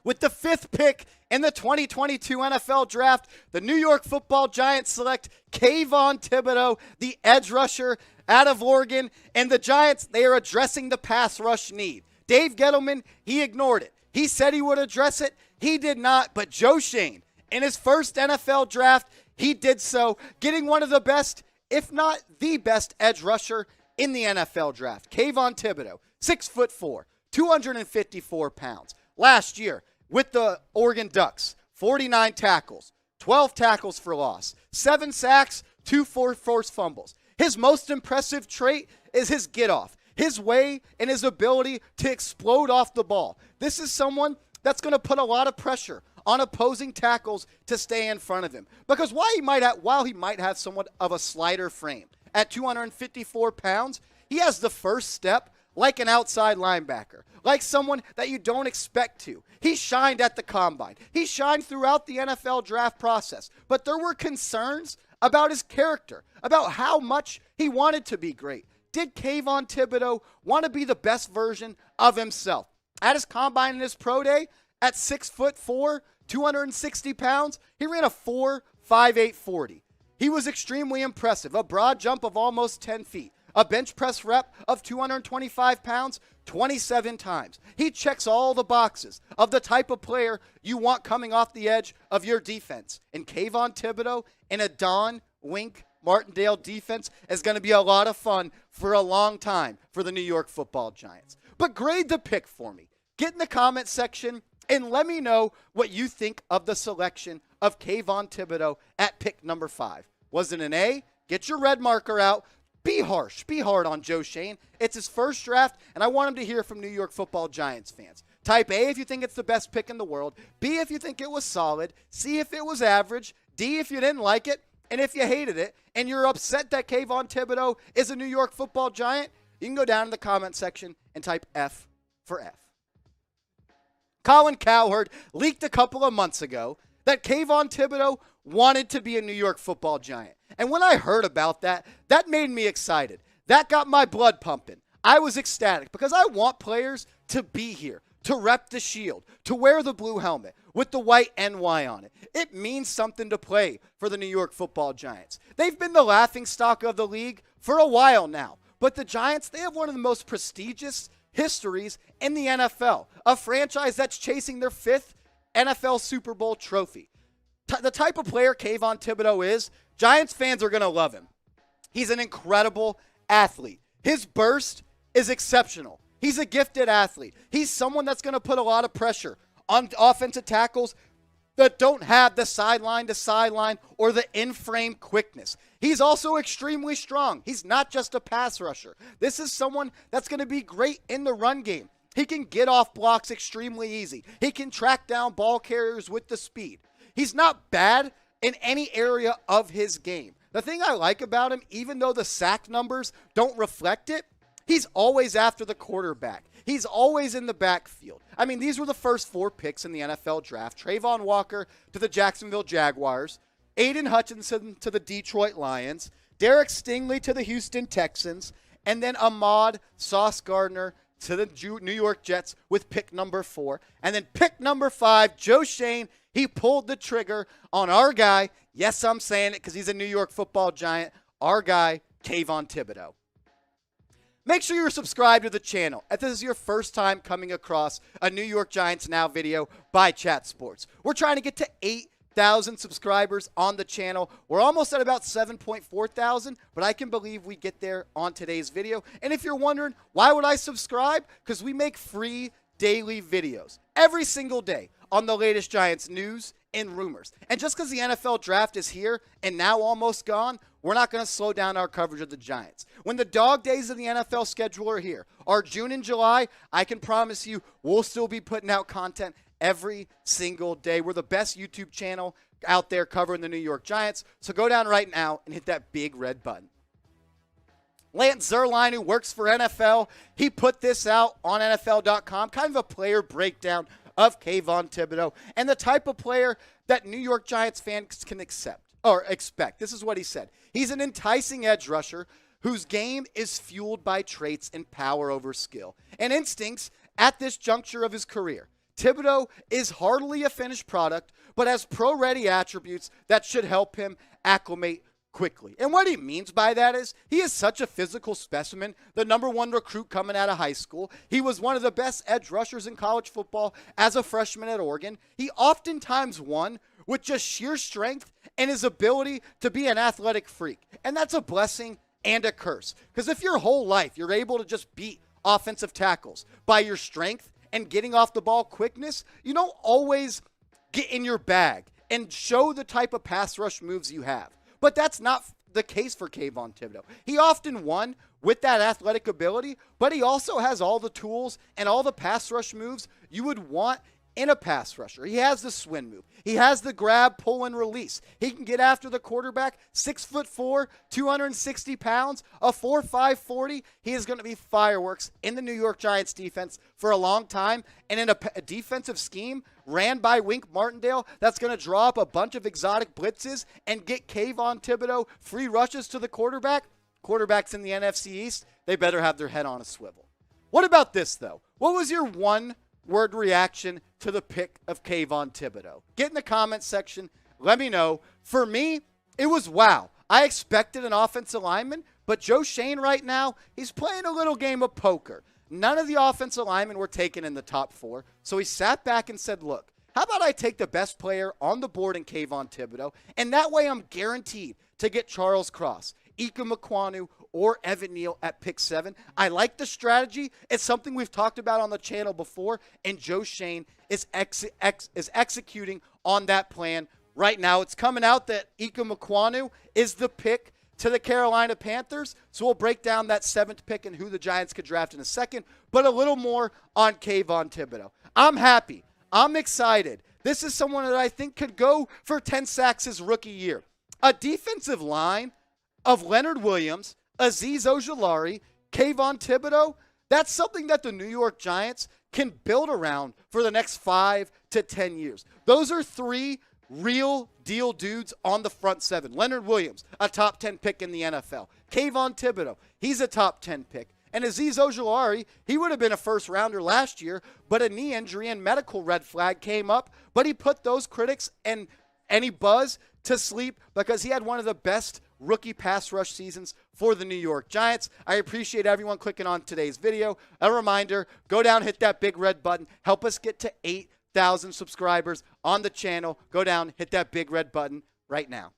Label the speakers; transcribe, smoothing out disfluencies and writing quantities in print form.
Speaker 1: With the 5th pick in the 2022 NFL Draft, the New York Football Giants select Kayvon Thibodeaux, the edge rusher out of Oregon. And the Giants, they are addressing the pass rush need. Dave Gettleman, he ignored it. He said he would address it. He did not. But Joe Schoen, in his first NFL draft, he did so, getting one of the best, if not the best, edge rusher in the NFL draft. Kayvon Thibodeaux, 6'4", 254 pounds. Last year, with the Oregon Ducks, 49 tackles, 12 tackles for loss, 7 sacks, 2 forced fumbles. His most impressive trait is his get-off, his way and his ability to explode off the ball. This is someone that's going to put a lot of pressure on opposing tackles to stay in front of him. Because while he might have somewhat of a slighter frame, at 254 pounds, he has the first step like an outside linebacker, like someone that you don't expect to. He shined at the combine. He shined throughout the NFL draft process. But there were concerns about his character, about how much he wanted to be great. Did Kayvon Thibodeaux want to be the best version of himself? At his combine and his pro day, at 6'4", 260 pounds, he ran a 4.58 40. He was extremely impressive, a broad jump of almost 10 feet, a bench press rep of 225 pounds 27 times. He checks all the boxes of the type of player you want coming off the edge of your defense. And Kayvon Thibodeaux in a Don Wink Martindale defense is going to be a lot of fun for a long time for the New York Football Giants. But grade the pick for me. Get in the comment section and let me know what you think of the selection of Kayvon Thibodeaux at pick number 5. Was it an A? Get your red marker out. Be harsh. Be hard on Joe Schoen. It's his first draft, and I want him to hear from New York Football Giants fans. Type A if you think it's the best pick in the world. B if you think it was solid. C if it was average. D if you didn't like it. And if you hated it, and you're upset that Kayvon Thibodeaux is a New York Football Giant, you can go down in the comment section and type F for F. Colin Cowherd leaked a couple of months ago that Kayvon Thibodeaux wanted to be a New York Football Giant. And when I heard about that, that made me excited. That got my blood pumping. I was ecstatic because I want players to be here, to rep the shield, to wear the blue helmet with the white NY on it. It means something to play for the New York Football Giants. They've been the laughingstock of the league for a while now. But the Giants, they have one of the most prestigious histories in the NFL, a franchise that's chasing their 5th NFL Super Bowl trophy. The type of player Kayvon Thibodeaux is, Giants fans are going to love him. He's an incredible athlete. His burst is exceptional. He's a gifted athlete. He's someone that's going to put a lot of pressure on offensive tackles that don't have the sideline to sideline or the in-frame quickness. He's also extremely strong. He's not just a pass rusher. This is someone that's going to be great in the run game. He can get off blocks extremely easy. He can track down ball carriers with the speed. He's not bad in any area of his game. The thing I like about him, even though the sack numbers don't reflect it, he's always after the quarterback. He's always in the backfield. I mean, these were the first 4 picks in the NFL draft. Trayvon Walker to the Jacksonville Jaguars, Aiden Hutchinson to the Detroit Lions, Derek Stingley to the Houston Texans, and then Ahmad Sauce Gardner to the New York Jets with pick number 4. And then pick number 5, Joe Schoen, he pulled the trigger on our guy. Yes, I'm saying it because he's a New York Football Giant. Our guy, Kayvon Thibodeaux. Make sure you're subscribed to the channel if this is your first time coming across a New York Giants Now video by Chat Sports. We're trying to get to 8,000 subscribers on the channel. We're almost at about 7.4 thousand, but I can believe we get there on today's video. And if you're wondering, why would I subscribe? Because we make free daily videos every single day on the latest Giants news and rumors. And just because the NFL draft is here and now almost gone, we're not going to slow down our coverage of the Giants. When the dog days of the NFL schedule are here, our June and July, I can promise you we'll still be putting out content every single day. We're the best YouTube channel out there covering the New York Giants. So go down right now and hit that big red button. Lance Zierlein, who works for NFL, he put this out on NFL.com, kind of a player breakdown of Kayvon Thibodeaux and the type of player that New York Giants fans can expect. This is what he said. He's an enticing edge rusher whose game is fueled by traits and power over skill and instincts at this juncture of his career. Thibodeaux is hardly a finished product, but has pro-ready attributes that should help him acclimate quickly. And what he means by that is he is such a physical specimen, the #1 recruit coming out of high school. He was one of the best edge rushers in college football as a freshman at Oregon. He oftentimes won with just sheer strength and his ability to be an athletic freak. And that's a blessing and a curse. Because if your whole life you're able to just beat offensive tackles by your strength and getting off the ball quickness, you don't always get in your bag and show the type of pass rush moves you have. But that's not the case for Kayvon Thibodeaux. He often won with that athletic ability, but he also has all the tools and all the pass rush moves you would want in a pass rusher. He has the swing move. He has the grab, pull, and release. He can get after the quarterback, 6'4", 260 pounds, a 4.5 40. He is going to be fireworks in the New York Giants defense for a long time. And in a defensive scheme ran by Wink Martindale that's going to draw up a bunch of exotic blitzes and get Kayvon Thibodeaux free rushes to the quarterback. Quarterbacks in the NFC East, they better have their head on a swivel. What about this, though? What was your one-word reaction to the pick of Kayvon Thibodeaux? Get in the comments section. Let me know. For me, it was wow. I expected an offensive lineman, but Joe Schoen right now, he's playing a little game of poker. None of the offensive linemen were taken in the top 4, so he sat back and said, look, how about I take the best player on the board in Kayvon Thibodeaux, and that way I'm guaranteed to get Charles Cross, Ika Mekwonu, or Evan Neal at pick 7. I like the strategy. It's something we've talked about on the channel before, and Joe Schoen is executing on that plan right now. It's coming out that Ika Mekwonu is the pick to the Carolina Panthers, so we'll break down that 7th pick and who the Giants could draft in a second, but a little more on Kayvon Thibodeaux. I'm happy. I'm excited. This is someone that I think could go for 10 sacks his rookie year. A defensive line of Leonard Williams, Azeez Ojulari, Kayvon Thibodeaux, that's something that the New York Giants can build around for the next 5 to 10 years. Those are 3 real deal dudes on the front 7. Leonard Williams, a top 10 pick in the NFL. Kayvon Thibodeaux, he's a top 10 pick. And Azeez Ojulari, he would have been a first rounder last year, but a knee injury and medical red flag came up. But he put those critics and any buzz to sleep because he had one of the best rookie pass rush seasons for the New York Giants. I appreciate everyone clicking on today's video. A reminder, go down, hit that big red button. Help us get to 8,000 subscribers on the channel. Go down, hit that big red button right now.